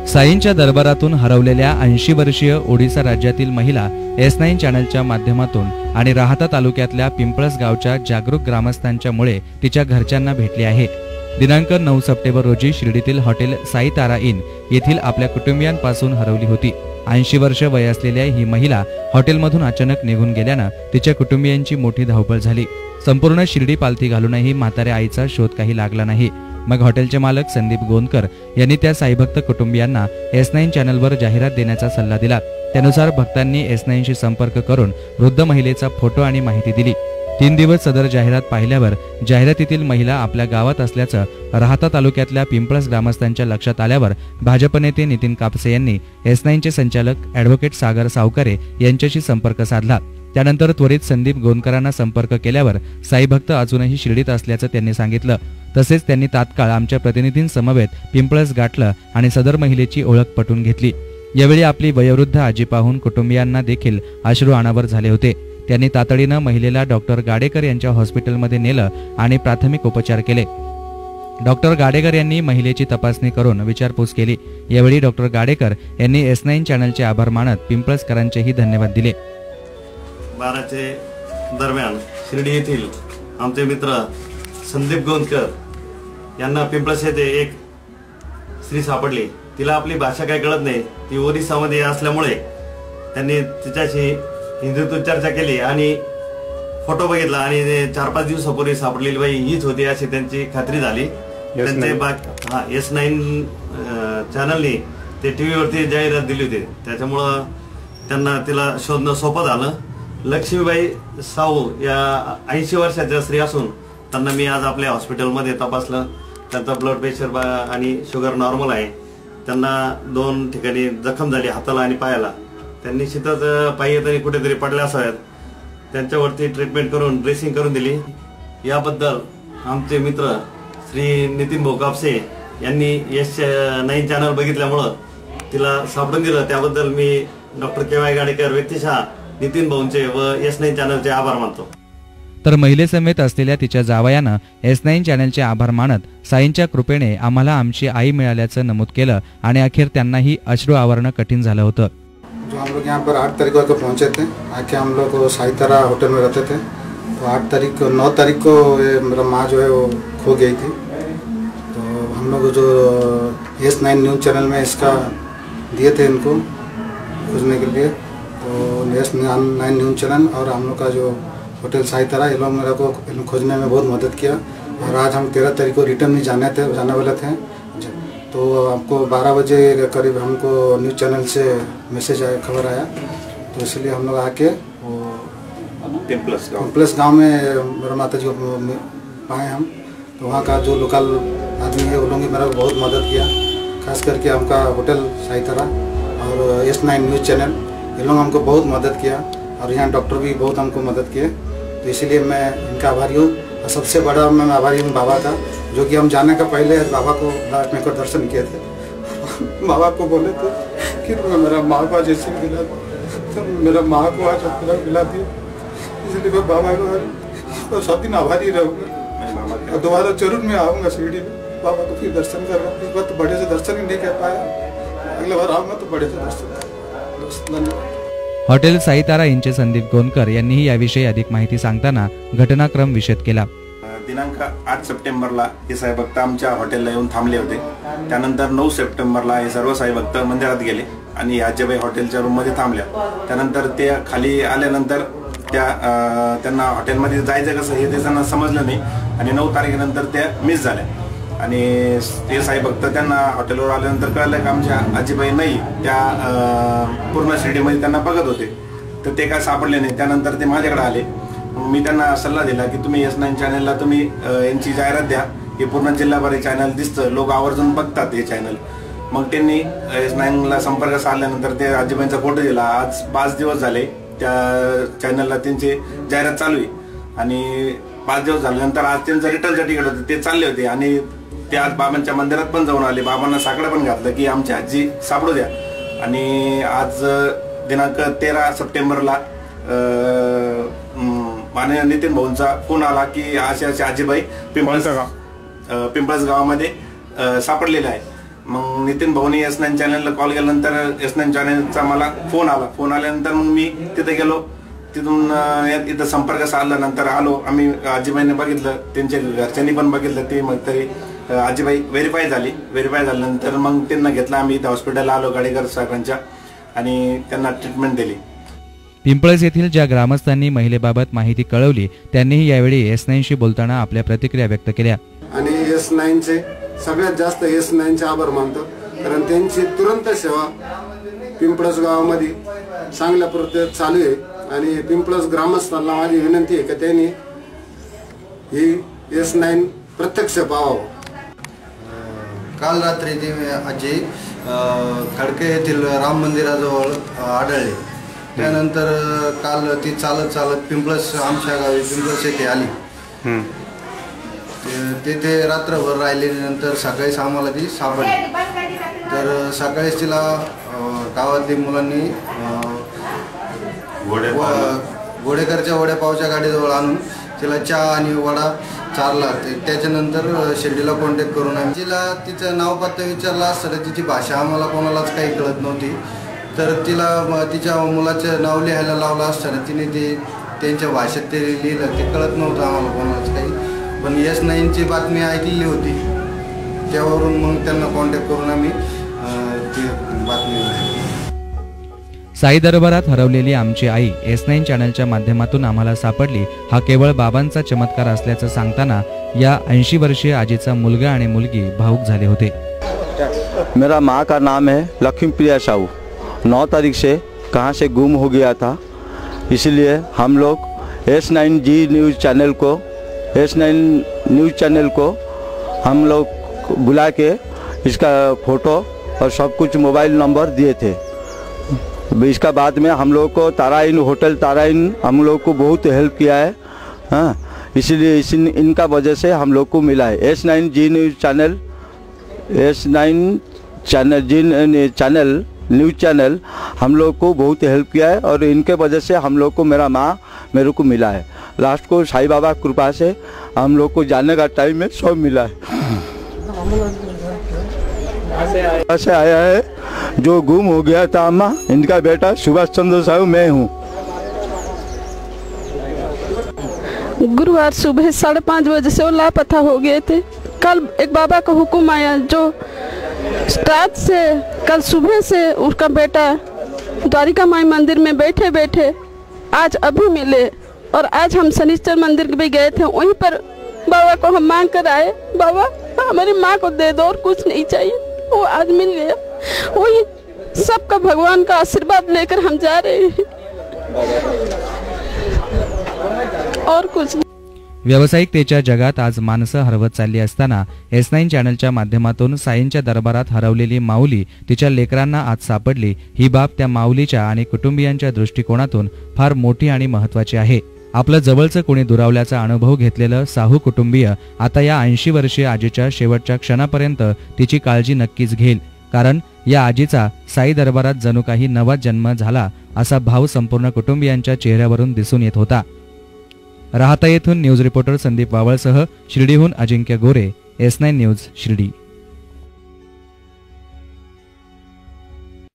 साईंच्या दरबारातून हरवलेल्या 80 वर्षीय ओडिसा राज्यातील महिला S9 चॅनलच्या माध्यमातून आणि राहता तालुक्यातल्या पिंपळस गावच्या जागरूक ग्रामस्थांच्या मुळे तिच्या घरच्यांना भेटली आहे। दिनांक 9 सप्टेंबर रोजी शिर्डीतील हॉटेल साई तारा इन येथील आपल्या कुटुंबियांपासून हरवली होती। 80 वर्ष वय असलेल्या ही महिला हॉटेलमधून अचानक निघून गेल्याने तिच्या कुटुंबियांची मोठी धावपळ झाली। संपूर्ण शिर्डी पालथी घालूनही म्हाताऱ्या आईचा शोध काही लागला नाही। मग हॉटेलचे मालक संदीप गोंदकर यांनी त्या साईभक्त कुटुंबियांना S9 चॅनलवर जाहिरात देण्याचा सल्ला दिला। त्यानुसार भक्तांनी S9 शी संपर्क करून वृद्ध महिलेचा फोटो आणि माहिती दिली। 3 दिवस सदर जाहिरात पाहिल्यावर जाहिरातीतील महिला आपल्या गावात असल्याचं राहता तालुक्यातल्या पिंपळस ग्रामस्थांच्या लक्षात आल्यावर भाजप नेते नितीन कापसे यांनी S9 चे संचालक ॲडव्होकेट सागर सावकारे यांच्याशी संपर्क साधला। त्यानंतर त्वरित संदीप गोंदकरांना संपर्क केल्यावर साईभक्त अजूनही शिर्डीत असल्याचं त्यांनी सांगितलं। तसेच त्यांनी तात्काळ आमच्या प्रतिनिधींसमवेत पिंपळस गाठलं आणि सदर महिलेची ओळख पटवून घेतली। यावेळी आपली वयोवृद्ध आजी पाहून कुटुंबियांना देखील अश्रू अनावर झाले होते। त्यांनी तातडीनं महिलेला डॉक्टर गाडेकर यांच्या हॉस्पिटलमध्ये नेलं आणि प्राथमिक उपचार केले। डॉक्टर गाडेकर यांनी महिलेची तपासणी करून विचारपूस केली। यावेळी डॉक्टर गाडेकर यांनी S9 चॅनलचे आभार मानत पिंपळसकरांचेही धन्यवाद दिले। 12चे दरम्यान शिर्डी येथील आमचे मित्र संदीप गोंदकर यांना पिंपळस येथे एक स्त्री सापडली। तिला आपली भाषा काही कळत नाही, ती ओरिसामध्ये असल्यामुळे त्यांनी तिच्याशी हिंदीतून चर्चा केली आणि फोटो बघितला आणि 4-5 दिवसापूर्वी सापडलेली बाई हीच होती अशी त्यांची खात्री झाली। त्यांचे S9 चॅनलनी ते टीव्हीवरती जाहिरात दिली होती, त्याच्यामुळं त्यांना तिला शोधणं सोपं झालं। लक्ष्मीबाई साऊ या 80 वर्षाच्या स्त्री असून त्यांना मी आज आपल्या हॉस्पिटलमध्ये तपासलं। त्यांचा ब्लड प्रेशर आणि शुगर नॉर्मल आहे। त्यांना 2 ठिकाणी जखम झाली, हाताला आणि पायाला। त्यांनी निश्चितच पायी येताना कुठेतरी पडल्या असाव्यात। त्यांच्यावरती ट्रीटमेंट करून ड्रेसिंग करून दिली। याबद्दल आमचे मित्र श्री नितीन भाऊ कापसे यांनी S9 चॅनल बघितल्यामुळं तिला सापडून दिलं। त्याबद्दल मी डॉक्टर KY गाडेकर व्यक्तिशः नितीन भाऊंचे व S9 चॅनलचे आभार मानतो। तर महिलेसमेत असलेल्या तिच्या जावयानं S9 चॅनलचे आभार मानत साईंच्या कृपेने आम्हाला आमची आई मिळाल्याचं नमूद केलं आणि अखेर त्यांनाही अश्रू आवरणं कठीण झालं होतं। जो हम लोग यहाँ पर 8 तारीख को पहुँचे थे, आके हम लोग साई तारा होटल में रहते थे। तो 9 तारीख को मेरा माँ जो है वो खो गई थी। तो हम लोग जो S9 न्यूज़ चैनल में इसका दिए थे इनको खोजने के लिए, तो S9 न्यूज़ चैनल और हम लोग का जो होटल साई तारा, ये लोग मेरे को खोजने में बहुत मदद किया। और आज हम 13 तारीख को रिटर्न नहीं जाने वाले थे। तो आपको 12 बजे करीब हमको न्यूज़ चैनल से मैसेज आया, खबर आया, तो इसलिए हम लोग आके वो पिंपलस गांव में मेरा माता जी को पाए हम। तो वहाँ का जो लोकल आदमी है वो लोग मेरा को बहुत मदद किया, खास करके हमका होटल साई तारा और S9 न्यूज़ चैनल, ये लोग हमको बहुत मदद किया। और यहाँ डॉक्टर भी बहुत हमको मदद किए, तो इसलिए मैं इनका आभारी हूँ। और सबसे बड़ा मैं आभारी हूँ बाबा का, जो कि हम जाने का पहले बाबा को लास्ट में दर्शन किए थे। बाबा को बोले थे कि मेरा माँ को जैसे मिला, तो मेरा माँ को आज मिला दिया, इसलिए मैं बाबा को सब दिन आभारी रहूँगा। और दोबारा जरूर मैं आऊँगा शिरडी में बाबा को फिर दर्शन करना। इस बार तो बड़े से दर्शन ही नहीं कर पाया, अगले बार आऊँगा तो बड़े से दर्शन। धन्यवाद। हॉटेल साई तारा यांचे संदीप गोंदकर यांनीही याविषयी अधिक माहिती सांगताना घटनाक्रम विशद केला। दिनांक 8 सप्टेंबरला हे साईभक्त आमच्या हॉटेलला येऊन थांबले होते। त्यानंतर 9 सप्टेंबरला हे सर्व साईभक्त मंदिरात गेले आणि आजीबाई हॉटेलच्या रूममध्ये थांबल्या। त्यानंतर ते खाली आल्यानंतर त्यांना हॉटेलमध्ये जायचं कसं हे त्यांना समजलं नाही आणि 9 तारखेनंतर त्या मिस झाल्या। आणि ते साईभक्त त्यांना हॉटेलवर आल्यानंतर कळलं की आमच्या आजीबाई नाही, त्या पूर्ण शिर्डीमध्ये त्यांना बघत होते, तर ते काय सापडले नाही। त्यानंतर ते माझ्याकडे आले, मी त्यांना सल्ला दिला की तुम्ही S9 चॅनलला तुम्ही यांची जाहिरात द्या, हे पूर्ण जिल्हाभर चॅनल दिसतं, लोक आवर्जून बघतात हे चॅनल। मग त्यांनी S9ला संपर्क साधल्यानंतर ते आजीबाईंचा फोटो दिला। आज 5 दिवस झाले त्या चॅनलला त्यांची जाहिरात चालू आहे आणि 5 दिवस झाल्यानंतर आज त्यांचं रिटर्नचं तिकीट होतं, ते चालले होते आणि ते आज बाबांच्या मंदिरात पण जाऊन आले। बाबांना साकडं पण घातलं की आमची आजी सापडू द्या। आणि आज दिनांक 13 सप्टेंबरला माननीय नितीन भाऊंचा फोन आला की अशी आजीबाई पिंपळस गावामध्ये सापडलेले आहे। मग नितीन भाऊनी S9 चॅनलला कॉल केल्यानंतर S9 चॅनलचा मला फोन आल्यानंतर मग मी तिथे गेलो. तिथून इथं संपर्क साधल्यानंतर आलो आम्ही. आजीबाईने बघितलं, त्यांच्या घरच्यांनी पण बघितलं. ते मग तरी आजीबाई व्हेरीफाय झाल्यानंतर मग त्यांना घेतलं आम्ही. इथं हॉस्पिटलला आलो गाडेकर साहेबांच्या आणि त्यांना ट्रीटमेंट दिली. पिंपळस येथील ज्या ग्रामस्थांनी महिलेबाबत माहिती कळवली त्यांनीही यावेळी S9शी बोलताना आपल्या प्रतिक्रिया व्यक्त केल्या. आणि S9चे सगळ्यात जास्त S9चे आभार मानतो, कारण त्यांची तुरंत सेवा पिंपळस गावामध्ये चांगल्या पद्धतीत चालू आहे. आणि पिंपळस ग्रामस्थांना माझी विनंती आहे की त्यांनी ही S9 प्रत्यक्ष पाहावं. काल रात्री ती आजी खडके येथील राम मंदिराजवळ आढळली. त्यानंतर काल ती चालत पिंपळस, आमच्या गावी पिंपळस येथे आली. तिथे रात्रभर राहिल्यानंतर सकाळीच आम्हाला ती सापडली. तर सकाळीच तिला गावातील मुलांनी घोडेकरच्या वड्यापावच्या गाडीजवळ आणून तिला चहा आणि वडा चारला. त्याच्यानंतर शिर्डीला कॉन्टॅक्ट करून आम्ही तिला तिचं नाव पत्ता विचारला असताना तिची भाषा आम्हाला कोणालाच काही कळत नव्हती. तर तिला तिच्या मुलाचं नाव लिहायला लावलं असताना तिने ते त्यांच्या भाषेत ते लिहिलं. ते कळत नव्हतं आम्हाला कोणालाच काही. पण S9ची बातमी ऐकलेली होती, त्यावरून मग त्यांना कॉन्टॅक्ट करून आम्ही ती बातमी. साई दरबारात हरवलेली आमची आई S9 चॅनलच्या माध्यमातून आम्हाला सापडली हा केवळ बाबांचा चमत्कार असल्याचं सांगताना या 80 वर्षीय आजीचा मुलगा आणि मुलगी भावुक झाले होते. मेरा माँ का नाम है लक्ष्मी प्रिया साहू. 9 तारीख से कहाँ से गुम हो गया था, इसलिए हम लोग S9 न्यूज़ चैनल को हम लोग बुला के इसका फ़ोटो और सब कुछ मोबाइल नंबर दिए थे. इसका बाद में हम लोग को होटल ताराइन हम लोग को बहुत हेल्प किया है. हाँ, इसलिए इनका वजह से हम लोग को मिला है. S9 न्यूज़ चैनल हम लोग को बहुत हेल्प किया है और इनके वजह से हम लोग को मेरे को मिला है. लास्ट को साईं बाबा कृपा से हम लोग को जाने का टाइम में सब मिला है. ऐसे आया है जो गुम हो गया था अम्मा, इनका बेटा सुभाष चंद्र साहू मैं हूँ. गुरुवार सुबह 5:30 बजे से वो लापता हो गए थे. कल एक बाबा का हुक्म आया जो रात से कल सुबह से उसका बेटा द्वारिका माई मंदिर में बैठे बैठे आज अभी मिले. और आज हम शनिश्चर मंदिर भी गए थे, वहीं पर बाबा को हम मांग कर आए, बाबा हमारी माँ को दे दो और कुछ नहीं चाहिए. वो आज मिल गया. वही सबका भगवान का आशीर्वाद लेकर हम जा रहे हैं और कुछ नहीं. व्यावसायिकतेच्या जगात आज माणसं हरवत चालली असताना S9 चॅनलच्या माध्यमातून साईंच्या दरबारात हरवलेली माऊली तिच्या लेकरांना आज सापडली. ही बाब त्या माऊलीच्या आणि कुटुंबियांच्या दृष्टिकोनातून फार मोठी आणि महत्त्वाची आहे. आपलं जवळचं कोणी दुरावल्याचा अनुभव घेतलेलं साहू कुटुंबीय आता या 80 वर्षीय आजीच्या शेवटच्या क्षणापर्यंत तिची काळजी नक्कीच घेईल. कारण या आजीचा साई दरबारात जणू काही नवा जन्म झाला असा भाव संपूर्ण कुटुंबियांच्या चेहऱ्यावरून दिसून येत होता. राहता येथून न्यूज रिपोर्टर संदीप वावळसह शिर्डीहून अजिंक्य गोरे, S9 न्यूज शिर्डी.